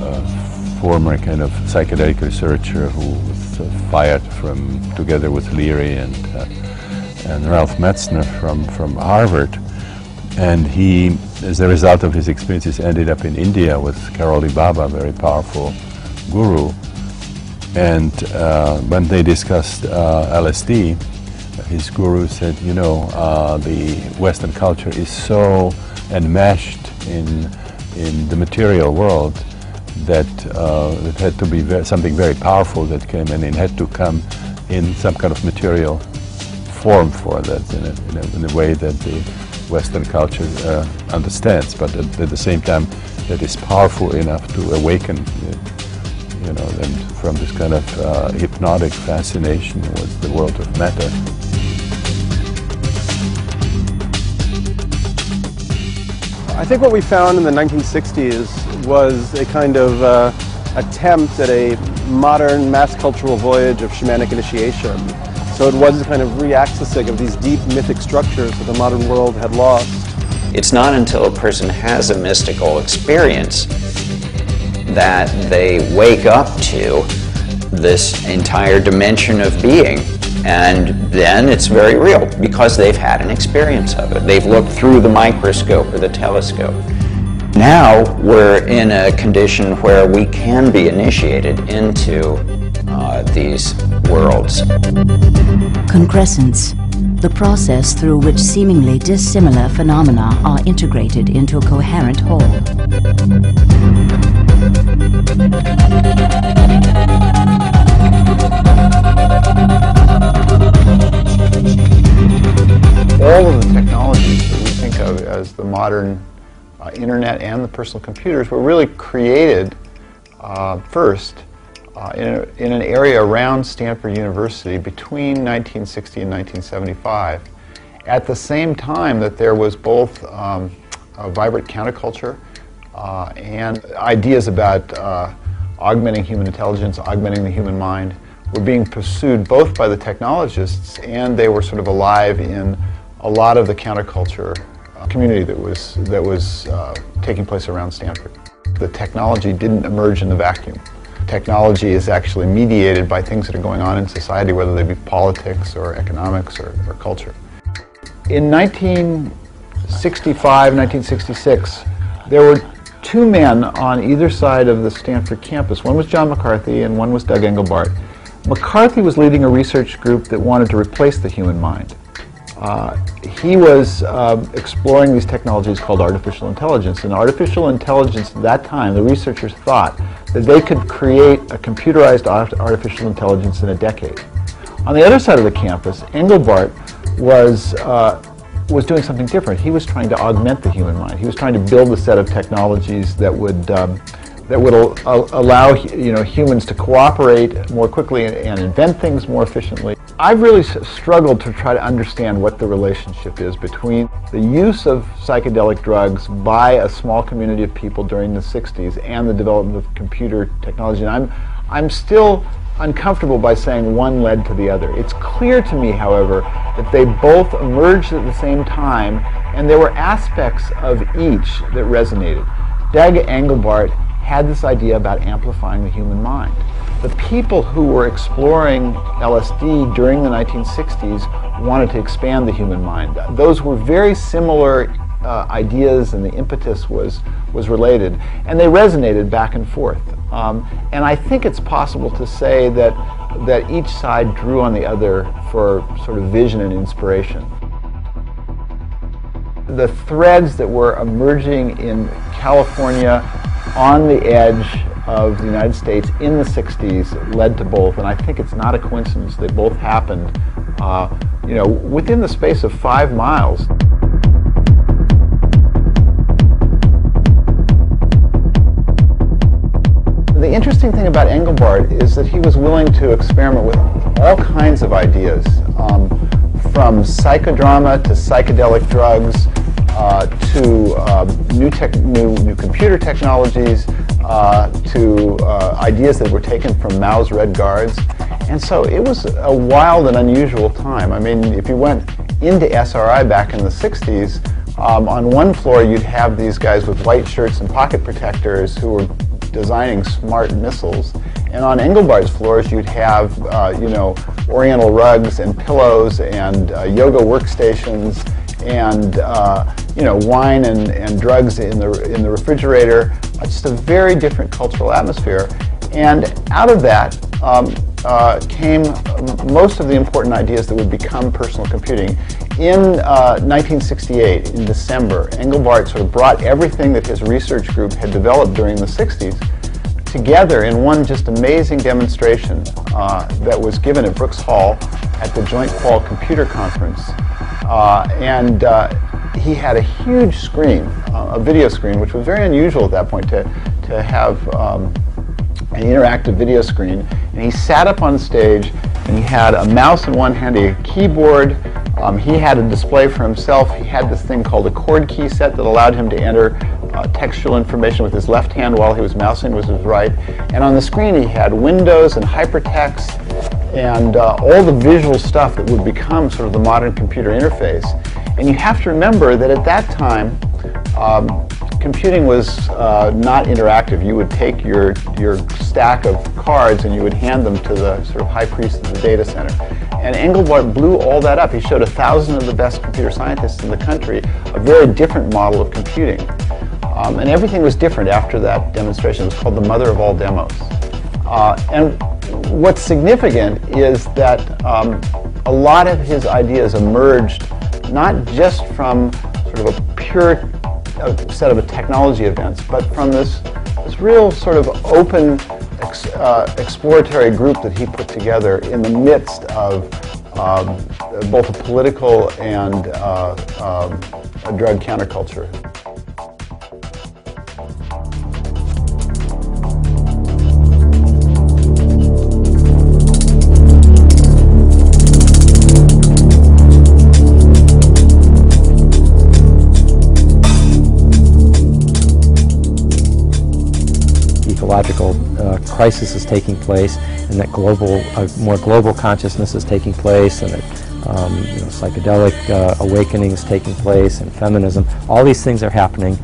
the former kind of psychedelic researcher who was fired together with Leary and Ralph Metzner from Harvard, and he, as a result of his experiences, ended up in India with Karoli Baba, a very powerful guru. And when they discussed LSD, his guru said, you know, the Western culture is so enmeshed in the material world that it had to be something very powerful that came in, and had to come in some kind of material form for that, in a way that the Western culture understands, but at the same time that is powerful enough to awaken, you know, them from this kind of hypnotic fascination with the world of matter. I think what we found in the 1960s was a kind of attempt at a modern mass cultural voyage of shamanic initiation. So it was a kind of reaccessing of these deep mythic structures that the modern world had lost. It's not until a person has a mystical experience that they wake up to this entire dimension of being, and then it's very real because they've had an experience of it. They've looked through the microscope or the telescope. Now we're in a condition where we can be initiated into these worlds. Concrescence, the process through which seemingly dissimilar phenomena are integrated into a coherent whole. modern internet and the personal computers were really created first in an area around Stanford University between 1960 and 1975, at the same time that there was both a vibrant counterculture and ideas about augmenting human intelligence, augmenting the human mind, were being pursued both by the technologists, and they were sort of alive in a lot of the counterculture community that was taking place around Stanford. The technology didn't emerge in the vacuum. Technology is actually mediated by things that are going on in society, whether they be politics or economics or culture. In 1965, 1966, there were two men on either side of the Stanford campus. One was John McCarthy and one was Doug Engelbart. McCarthy was leading a research group that wanted to replace the human mind. He was exploring these technologies called artificial intelligence. And artificial intelligence at that time, the researchers thought that they could create a computerized artificial intelligence in a decade. On the other side of the campus, Engelbart was doing something different. He was trying to augment the human mind. He was trying to build a set of technologies that would allow humans to cooperate more quickly and invent things more efficiently. I've really struggled to try to understand what the relationship is between the use of psychedelic drugs by a small community of people during the 60s and the development of computer technology. And I'm still uncomfortable by saying one led to the other. It's clear to me, however, that they both emerged at the same time, and there were aspects of each that resonated. Doug Engelbart had this idea about amplifying the human mind. The people who were exploring LSD during the 1960s wanted to expand the human mind. Those were very similar ideas, and the impetus was related, and they resonated back and forth. And I think it's possible to say that each side drew on the other for sort of vision and inspiration. The threads that were emerging in California on the edge of the United States in the 60s led to both, and I think it's not a coincidence. They both happened, within the space of 5 miles. The interesting thing about Engelbart is that he was willing to experiment with all kinds of ideas, from psychodrama to psychedelic drugs, to new computer technologies, to ideas that were taken from Mao's Red Guards. And so it was a wild and unusual time. I mean, if you went into SRI back in the 60s, on one floor you'd have these guys with white shirts and pocket protectors who were designing smart missiles. And on Engelbart's floors you'd have, oriental rugs and pillows and yoga workstations and wine and drugs in the refrigerator. Just a very different cultural atmosphere. And out of that came most of the important ideas that would become personal computing. In 1968, in December, Engelbart sort of brought everything that his research group had developed during the 60s together in one just amazing demonstration that was given at Brooks Hall at the Joint Qual Computer Conference. He had a huge screen, a video screen, which was very unusual at that point to have an interactive video screen. And he sat up on stage, and he had a mouse in one hand, a keyboard. He had a display for himself. He had this thing called a chord key set that allowed him to enter textual information with his left hand while he was mousing with his right. And on the screen he had windows and hypertext and all the visual stuff that would become sort of the modern computer interface. And you have to remember that at that time, computing was not interactive. You would take your stack of cards and you would hand them to the sort of high priest of the data center. And Engelbart blew all that up. He showed 1,000 of the best computer scientists in the country a very different model of computing. And everything was different after that demonstration. It was called the mother of all demos. And what's significant is that a lot of his ideas emerged not just from sort of a pure set of technology events, but from this real sort of open exploratory group that he put together in the midst of both a political and a drug counterculture. ecological crisis is taking place, and that more global consciousness is taking place, and that psychedelic awakening is taking place, and feminism. All these things are happening.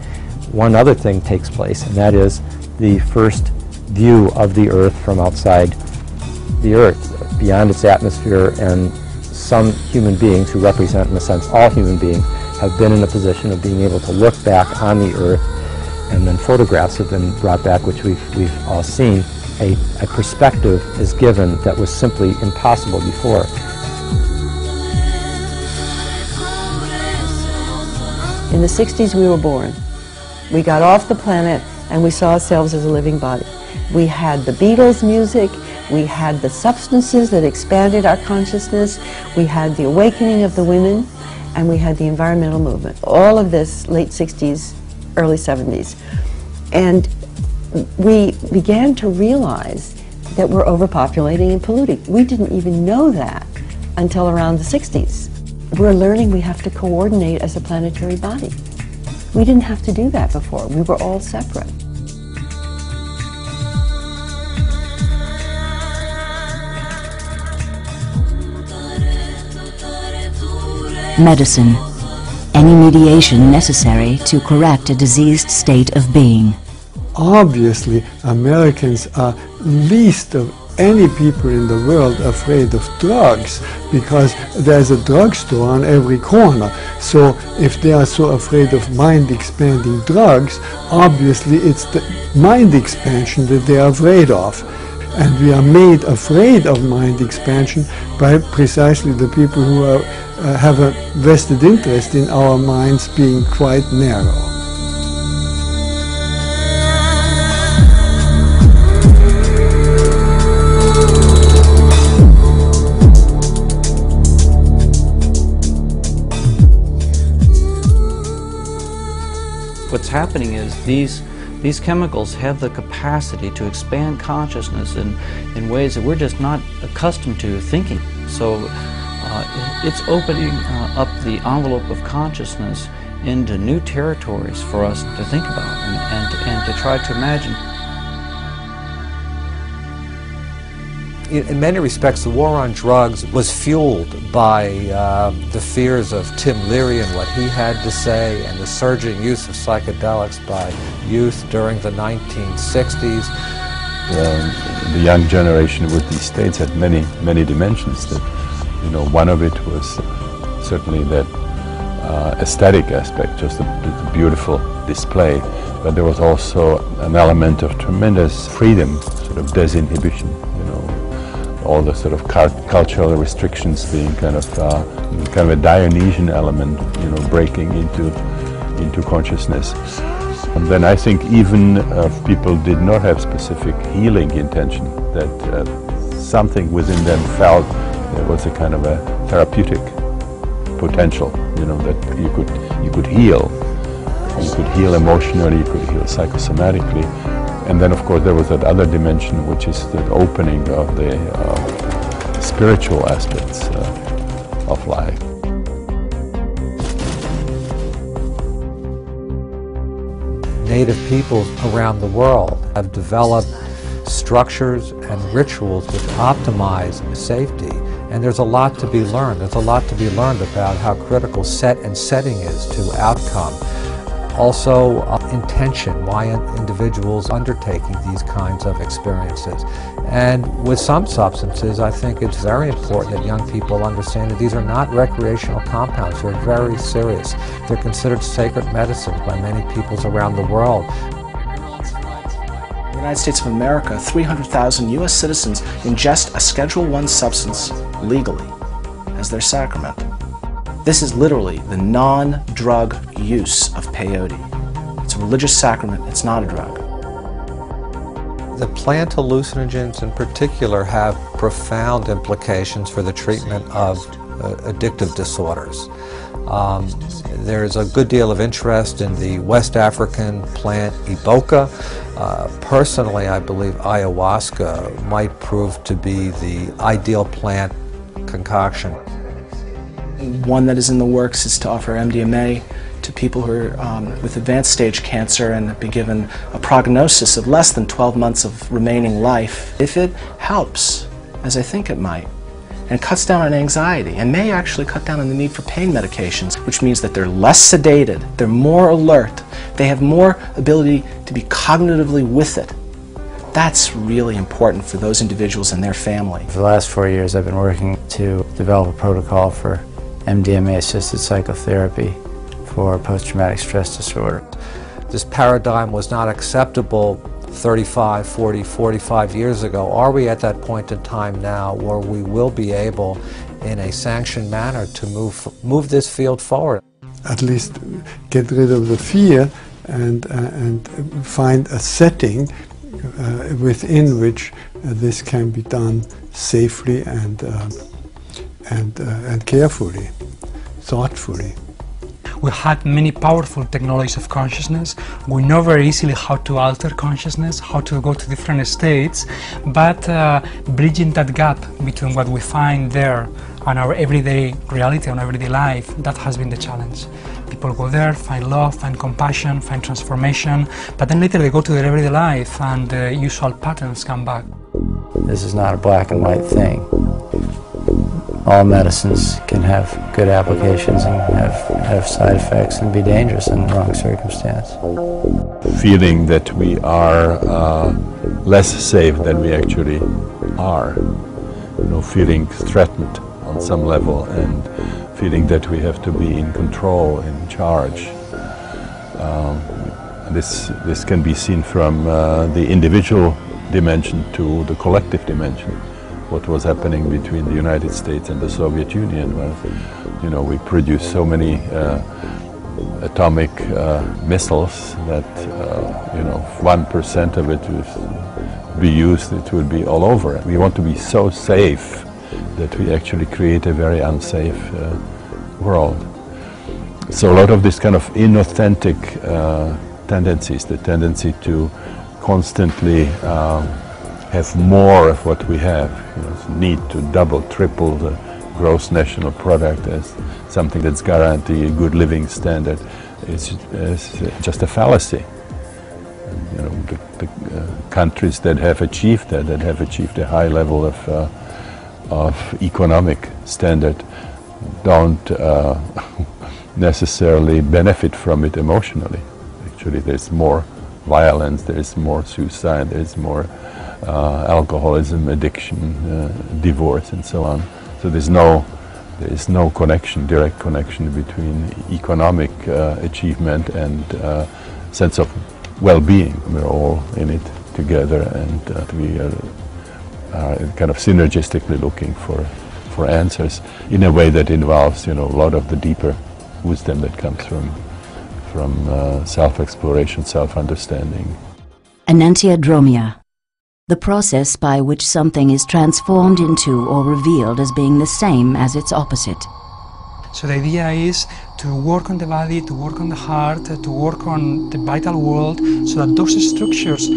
One other thing takes place, and that is the first view of the Earth from outside the Earth, beyond its atmosphere, and some human beings, who represent, in a sense, all human beings, have been in a position of being able to look back on the Earth, and then photographs have been brought back, which we've all seen. A perspective is given that was simply impossible before. In the 60s, we were born. We got off the planet and we saw ourselves as a living body. We had the Beatles music, we had the substances that expanded our consciousness, we had the awakening of the women, and we had the environmental movement. All of this late 60s, early 70s. And we began to realize that we're overpopulating and polluting. We didn't even know that until around the 60s. We're learning we have to coordinate as a planetary body. We didn't have to do that before. We were all separate. Medicine. Any mediation necessary to correct a diseased state of being. Obviously, Americans are least of any people in the world afraid of drugs, because there's a drugstore on every corner. So if they are so afraid of mind-expanding drugs, obviously it's the mind expansion that they are afraid of. And we are made afraid of mind expansion by precisely the people who have a vested interest in our minds being quite narrow. What's happening is these chemicals have the capacity to expand consciousness in ways that we're just not accustomed to thinking. So it's opening up the envelope of consciousness into new territories for us to think about and to try to imagine. In many respects, the war on drugs was fueled by the fears of Tim Leary and what he had to say, and the surging use of psychedelics by youth during the 1960s. The young generation with these states had many dimensions. That, one of it was certainly that aesthetic aspect, just the beautiful display, but there was also an element of tremendous freedom, sort of disinhibition. All the sort of cultural restrictions being kind of a Dionysian element, breaking into consciousness. And then I think even people did not have specific healing intention, that something within them felt there was a kind of a therapeutic potential, that you could heal. You could heal emotionally, you could heal psychosomatically. And then, of course, there was that other dimension, which is the opening of the spiritual aspects of life. Native peoples around the world have developed structures and rituals which optimize safety. And there's a lot to be learned. There's a lot to be learned about how critical set and setting is to outcome. Also, intention, why individuals undertaking these kinds of experiences. And with some substances, I think it's very important that young people understand that these are not recreational compounds. They're very serious. They're considered sacred medicines by many peoples around the world. In the United States of America, 300,000 U.S. citizens ingest a Schedule I substance legally as their sacrament. This is literally the non-drug use of peyote. It's a religious sacrament, it's not a drug. The plant hallucinogens in particular have profound implications for the treatment of addictive disorders. There's a good deal of interest in the West African plant Iboga. Personally, I believe ayahuasca might prove to be the ideal plant concoction. One that is in the works is to offer MDMA to people who are with advanced stage cancer and have been given a prognosis of less than 12 months of remaining life, if it helps, as I think it might, and cuts down on anxiety and may actually cut down on the need for pain medications, which means that they're less sedated, they're more alert, they have more ability to be cognitively with it. That's really important for those individuals and their family. For the last 4 years I've been working to develop a protocol for MDMA-assisted psychotherapy for post-traumatic stress disorder. This paradigm was not acceptable 35, 40, 45 years ago. Are we at that point in time now where we will be able, in a sanctioned manner, to move this field forward? At least get rid of the fear and find a setting within which this can be done safely and carefully, thoughtfully. We had many powerful technologies of consciousness. We know very easily how to alter consciousness, how to go to different states, but bridging that gap between what we find there and our everyday reality, and everyday life, that has been the challenge. People go there, find love, find compassion, find transformation, but then later they go to their everyday life and the usual patterns come back. This is not a black and white thing. All medicines can have good applications and have side effects and be dangerous in the wrong circumstance. Feeling that we are less safe than we actually are, feeling threatened on some level and feeling that we have to be in control, in charge. This can be seen from the individual dimension to the collective dimension. What was happening between the United States and the Soviet Union, where we produced so many atomic missiles that 1% of it would be used, it would be all over. We want to be so safe that we actually create a very unsafe world. So a lot of this kind of inauthentic tendencies, the tendency to constantly have more of what we have, need to double, triple the gross national product as something that's guaranteed a good living standard is just a fallacy. The countries that have achieved that have achieved a high level of economic standard, don't necessarily benefit from it emotionally. Actually, there's more violence, there's more suicide, there's more alcoholism, addiction, divorce, and so on. So there is no connection, direct connection between economic achievement and sense of well-being. We're all in it together, and we are kind of synergistically looking for answers in a way that involves, a lot of the deeper wisdom that comes from self-exploration, self-understanding. Enantiodromia, the process by which something is transformed into or revealed as being the same as its opposite. So the idea is to work on the body, to work on the heart, to work on the vital world, so that those structures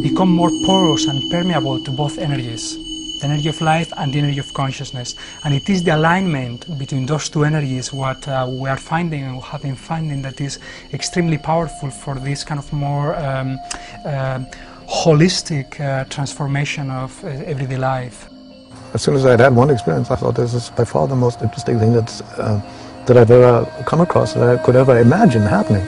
become more porous and permeable to both energies, the energy of life and the energy of consciousness. And it is the alignment between those two energies what we are finding and have been finding that is extremely powerful for this kind of more holistic transformation of everyday life. As soon as I'd had one experience, I thought this is by far the most interesting thing that I've ever come across, that I could ever imagine happening.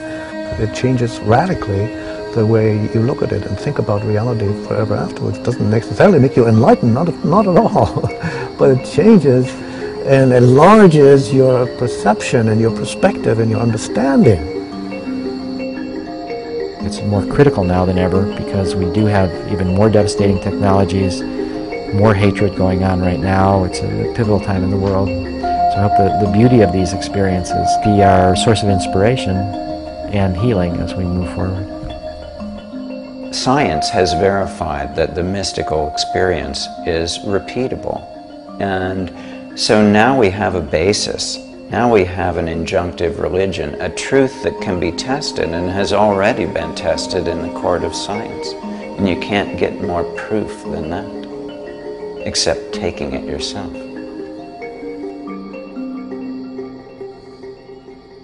It changes radically the way you look at it and think about reality forever afterwards. It doesn't necessarily make you enlightened, not at all, but it changes and enlarges your perception and your perspective and your understanding. It's more critical now than ever because we do have even more devastating technologies, more hatred going on right now. It's a pivotal time in the world. So I hope that the beauty of these experiences be our source of inspiration and healing as we move forward. Science has verified that the mystical experience is repeatable. And so now we have a basis. Now we have an injunctive religion, a truth that can be tested and has already been tested in the court of science. And you can't get more proof than that, except taking it yourself.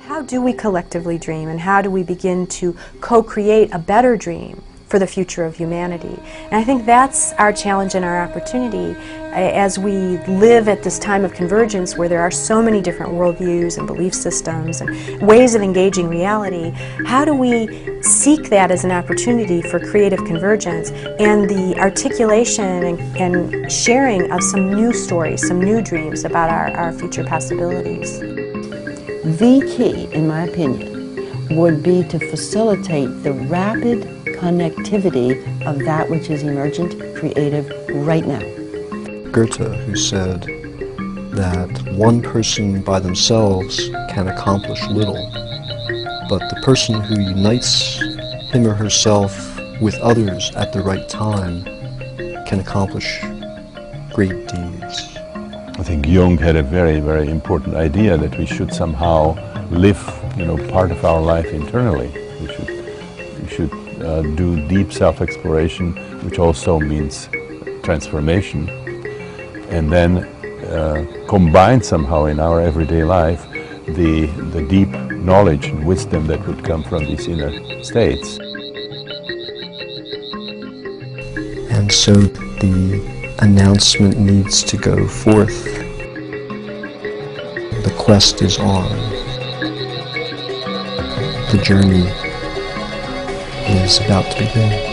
How do we collectively dream, and how do we begin to co-create a better dream for the future of humanity? And I think that's our challenge and our opportunity as we live at this time of convergence where there are so many different worldviews and belief systems and ways of engaging reality. How do we seek that as an opportunity for creative convergence and the articulation and sharing of some new stories, some new dreams about our future possibilities? The key, in my opinion, would be to facilitate the rapid connectivity of that which is emergent, creative, right now. Goethe, who said that one person by themselves can accomplish little, but the person who unites him or herself with others at the right time can accomplish great deeds. I think Jung had a very, very important idea that we should somehow live, part of our life internally. We should do deep self-exploration, which also means transformation, and then combine somehow in our everyday life the deep knowledge and wisdom that would come from these inner states. And so the announcement needs to go forth. The quest is on. The journey is about to begin.